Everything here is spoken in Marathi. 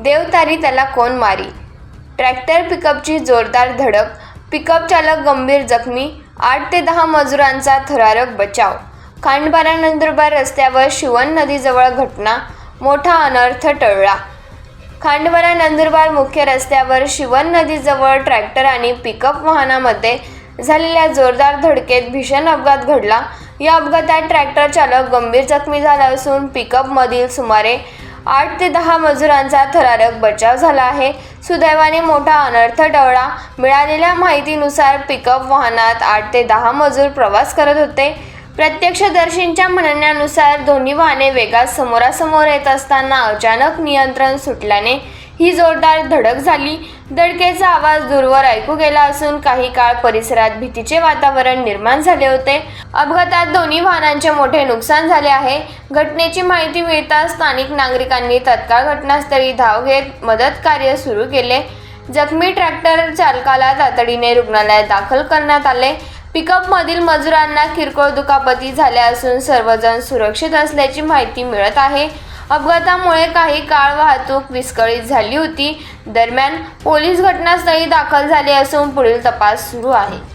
देवतारी त्याला कोण मारी। ट्रॅक्टर पिकअपची जोरदार धडक, पिकअप चालक गंभीर जखमी, 8 ते 10 मजुरांचा थरारक बचाव। खांडबारा-नंदुरबार रस्त्यावर शिवन नदीजवळ घटना, मोठा अनर्थ टळला। खांडबारा-नंदुरबार मुख्य रस्त्यावर शिवन नदीजवळ ट्रॅक्टर आणि पिकअप वाहनामध्ये झालेल्या जोरदार धडकेत भीषण अपघात घडला। या अपघातात ट्रॅक्टर चालक गंभीर जखमी झाला असून पिकअपमधील सुमारे 8 ते 10 मजुरांचा थरारक बचाव झाला आहे। सुदैवाने मोठा अनर्थ टळला। मिळालेल्या माहितीनुसार पिकअप वाहनात 8 ते 10 मजूर प्रवास करत होते। प्रत्यक्षदर्शींच्या म्हणण्यानुसार दोन्ही वाहने वेगात समोरासमोर येत असताना अचानक नियंत्रण सुटल्याने ही जोरदार धडक झाली। धडकेचा आवाज दूरवर ऐकू गेला असून काही काळ परिसरात भीतीचे वातावरण निर्माण झाले होते। अपघातात दोन्ही वाहनांचे मोठे नुकसान झाले आहे। घटनेची माहिती मिळताच स्थानिक नागरिकांनी तत्काळ घटनास्थळी धाव घेत मदत कार्य सुरू केले। जखमी ट्रॅक्टर चालकाला तातडीने रुग्णालयात दाखल करण्यात आले। पिकअपमधील मजुरांना किरकोळ दुखापती झाल्या असून सर्वजण सुरक्षित असल्याची माहिती मिळत आहे। अपघातामुळे काही काळ वाहतूक विस्कळीत झाली होती। दरम्यान पोलीस घटनास्थळी दाखल झाले असून पुढील तपास सुरू आहे।